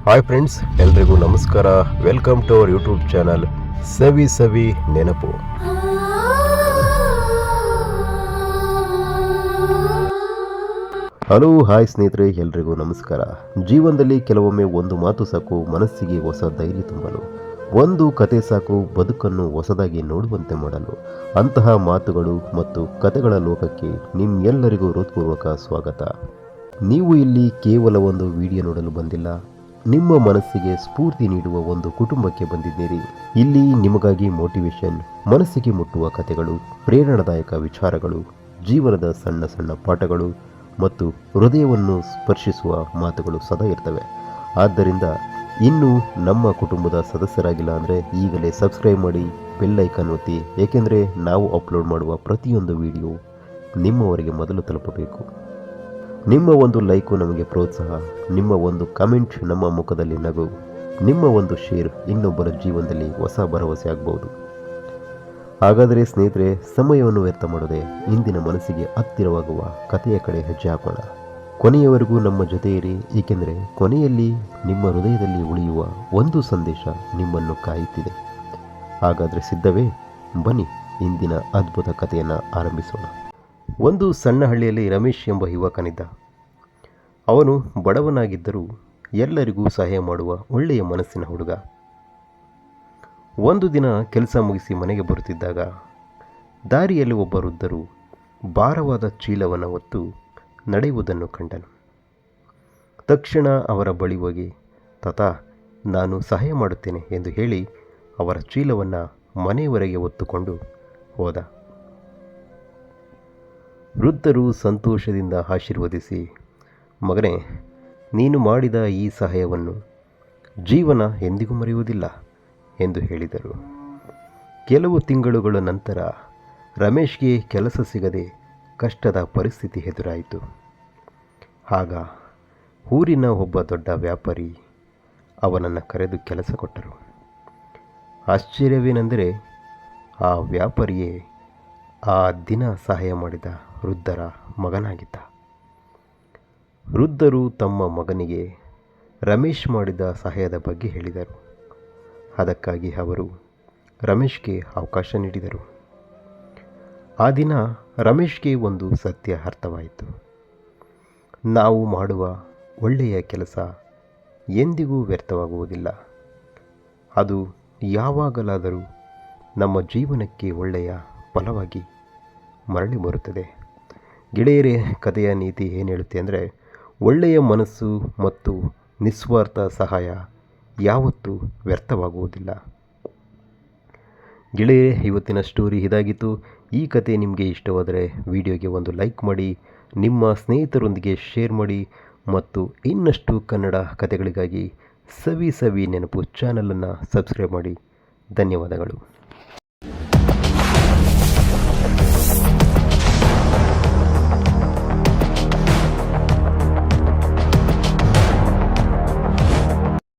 Hi friends, ಎಲ್ರಿಗೂ ನಮಸ್ಕಾರ. Welcome to our YouTube channel Savi Savi Nenapu. Hello hi ಸ್ನೇಹಿತರೆ, ಎಲ್ರಿಗೂ ನಮಸ್ಕಾರ. ಜೀವನದಲ್ಲಿ ಕೆಲವೊಮ್ಮೆ ಒಂದು ಮಾತು ಸಾಕು ಮನಸ್ಸಿಗೆ ಹೊಸ ಧೈರ್ಯ ತುಂಬಲು, ಒಂದು ಕತೆ ಸಾಕು ಬದುಕನ್ನು ಹೊಸದಾಗಿ ನೋಡುವಂತೆ ಮಾಡಲು. ಅಂತಹ ಮಾತುಗಳು ಮತ್ತು ಕತೆಗಳ ಲೋಕಕ್ಕೆ ನಿಮ್ಮೆಲ್ಲರಿಗೂ ಹೃತ್ಪೂರ್ವಕ ಸ್ವಾಗತ. ನೀವು ಇಲ್ಲಿ ಕೇವಲ ಒಂದು ವಿಡಿಯೋ ನೋಡಲು ಬಂದಿಲ್ಲ, ನಿಮ್ಮ ಮನಸ್ಸಿಗೆ ಸ್ಫೂರ್ತಿ ನೀಡುವ ಒಂದು ಕುಟುಂಬಕ್ಕೆ ಬಂದಿದ್ದೀರಿ. ಇಲ್ಲಿ ನಿಮಗಾಗಿ ಮೋಟಿವೇಶನ್, ಮನಸ್ಸಿಗೆ ಮುಟ್ಟುವ ಕಥೆಗಳು, ಪ್ರೇರಣಾದಾಯಕ ವಿಚಾರಗಳು, ಜೀವನದ ಸಣ್ಣ ಸಣ್ಣ ಪಾಠಗಳು ಮತ್ತು ಹೃದಯವನ್ನು ಸ್ಪರ್ಶಿಸುವ ಮಾತುಗಳು ಸದಾ ಇರ್ತವೆ. ಆದ್ದರಿಂದ ಇನ್ನೂ ನಮ್ಮ ಕುಟುಂಬದ ಸದಸ್ಯರಾಗಿಲ್ಲ ಅಂದರೆ ಈಗಲೇ ಸಬ್ಸ್ಕ್ರೈಬ್ ಮಾಡಿ, ಬೆಲ್ ಐಕಾನ್ ಒತ್ತಿ. ಏಕೆಂದರೆ ನಾವು ಅಪ್ಲೋಡ್ ಮಾಡುವ ಪ್ರತಿಯೊಂದು ವಿಡಿಯೋ ನಿಮ್ಮವರೆಗೆ ಮೊದಲು ತಲುಪಬೇಕು. ನಿಮ್ಮ ಒಂದು ಲೈಕು ನಮಗೆ ಪ್ರೋತ್ಸಾಹ, ನಿಮ್ಮ ಒಂದು ಕಮೆಂಟ್ ನಮ್ಮ ಮುಖದಲ್ಲಿ ನಗು, ನಿಮ್ಮ ಒಂದು ಶೇರ್ ಇನ್ನೊಬ್ಬರ ಜೀವನದಲ್ಲಿ ಹೊಸ ಭರವಸೆ ಆಗಬಹುದು. ಹಾಗಾದರೆ ಸ್ನೇಹಿತರೆ, ಸಮಯವನ್ನು ವ್ಯರ್ಥ ಮಾಡದೆ ಇಂದಿನ ಮನಸ್ಸಿಗೆ ಹತ್ತಿರವಾಗುವ ಕಥೆಯ ಕಡೆ ಹೆಜ್ಜೆ ಹಾಕೋಣ. ಕೊನೆಯವರೆಗೂ ನಮ್ಮ ಜೊತೆ ಇರಿ, ಏಕೆಂದರೆ ಕೊನೆಯಲ್ಲಿ ನಿಮ್ಮ ಹೃದಯದಲ್ಲಿ ಉಳಿಯುವ ಒಂದು ಸಂದೇಶ ನಿಮ್ಮನ್ನು ಕಾಯುತ್ತಿದೆ. ಹಾಗಾದರೆ ಸಿದ್ಧವೇ? ಬನ್ನಿ ಇಂದಿನ ಅದ್ಭುತ ಕಥೆಯನ್ನು ಆರಂಭಿಸೋಣ. ಒಂದು ಸಣ್ಣ ಹಳ್ಳಿಯಲ್ಲಿ ರಮೇಶ್ ಎಂಬ ಯುವಕನಿದ್ದ. ಅವನು ಬಡವನಾಗಿದ್ದರೂ ಎಲ್ಲರಿಗೂ ಸಹಾಯ ಮಾಡುವ ಒಳ್ಳೆಯ ಮನಸ್ಸಿನ ಹುಡುಗ. ಒಂದು ದಿನ ಕೆಲಸ ಮುಗಿಸಿ ಮನೆಗೆ ಬರುತ್ತಿದ್ದಾಗ ದಾರಿಯಲ್ಲಿ ಒಬ್ಬ ವೃದ್ಧರು ಭಾರವಾದ ಚೀಲವನ್ನು ಹೊತ್ತು ನಡೆಯುವುದನ್ನು ಕಂಡನು. ತಕ್ಷಣ ಅವರ ಬಳಿ ಹೋಗಿ, ತಾತ, ನಾನು ಸಹಾಯ ಮಾಡುತ್ತೇನೆ ಎಂದು ಹೇಳಿ ಅವರ ಚೀಲವನ್ನು ಮನೆಯವರೆಗೆ ಹೊತ್ತುಕೊಂಡು ಹೋದ. ವೃದ್ಧರು ಸಂತೋಷದಿಂದ ಆಶೀರ್ವದಿಸಿ, ಮಗನೇ, ನೀನು ಮಾಡಿದ ಈ ಸಹಾಯವನ್ನು ಜೀವನ ಎಂದಿಗೂ ಮರೆಯುವುದಿಲ್ಲ ಎಂದು ಹೇಳಿದರು. ಕೆಲವು ತಿಂಗಳುಗಳ ನಂತರ ರಮೇಶ್ಗೆ ಕೆಲಸ ಸಿಗದೆ ಕಷ್ಟದ ಪರಿಸ್ಥಿತಿ ಎದುರಾಯಿತು. ಆಗ ಊರಿನ ಒಬ್ಬ ದೊಡ್ಡ ವ್ಯಾಪಾರಿ ಅವನನ್ನು ಕರೆದು ಕೆಲಸ ಕೊಟ್ಟರು. ಆಶ್ಚರ್ಯವೇನೆಂದರೆ ಆ ವ್ಯಾಪಾರಿಯೇ ಆ ದಿನ ಸಹಾಯ ಮಾಡಿದ ವೃದ್ಧರ ಮಗನಾಗಿದ್ದ. ವೃದ್ಧರು ತಮ್ಮ ಮಗನಿಗೆ ರಮೇಶ್ ಮಾಡಿದ ಸಹಾಯದ ಬಗ್ಗೆ ಹೇಳಿದರು. ಅದಕ್ಕಾಗಿ ಅವರು ರಮೇಶ್ಗೆ ಅವಕಾಶ ನೀಡಿದರು. ಆ ದಿನ ರಮೇಶ್ಗೆ ಒಂದು ಸತ್ಯ ಅರ್ಥವಾಯಿತು. ನಾವು ಮಾಡುವ ಒಳ್ಳೆಯ ಕೆಲಸ ಎಂದಿಗೂ ವ್ಯರ್ಥವಾಗುವುದಿಲ್ಲ. ಅದು ಯಾವಾಗಲಾದರೂ ನಮ್ಮ ಜೀವನಕ್ಕೆ ಒಳ್ಳೆಯ ಫಲವಾಗಿ ಮರಳಿ ಬರುತ್ತದೆ. ಗೆಳೆಯರೇ, ಕಥೆಯ ನೀತಿ ಏನು ಹೇಳುತ್ತೆ ಅಂದರೆ, ಒಳ್ಳೆಯ ಮನಸ್ಸು ಮತ್ತು ನಿಸ್ವಾರ್ಥ ಸಹಾಯ ಯಾವತ್ತೂ ವ್ಯರ್ಥವಾಗುವುದಿಲ್ಲ. ಗೆಳೆಯರೇ, ಇವತ್ತಿನ ಸ್ಟೋರಿ ಇದಾಗಿತ್ತು. ಈ ಕತೆ ನಿಮಗೆ ಇಷ್ಟವಾದರೆ ವಿಡಿಯೋಗೆ ಒಂದು ಲೈಕ್ ಮಾಡಿ, ನಿಮ್ಮ ಸ್ನೇಹಿತರೊಂದಿಗೆ ಶೇರ್ ಮಾಡಿ ಮತ್ತು ಇನ್ನಷ್ಟು ಕನ್ನಡ ಕಥೆಗಳಿಗಾಗಿ ಸವಿ ಸವಿ ನೆನಪು ಚಾನಲನ್ನು ಸಬ್ಸ್ಕ್ರೈಬ್ ಮಾಡಿ. ಧನ್ಯವಾದಗಳು.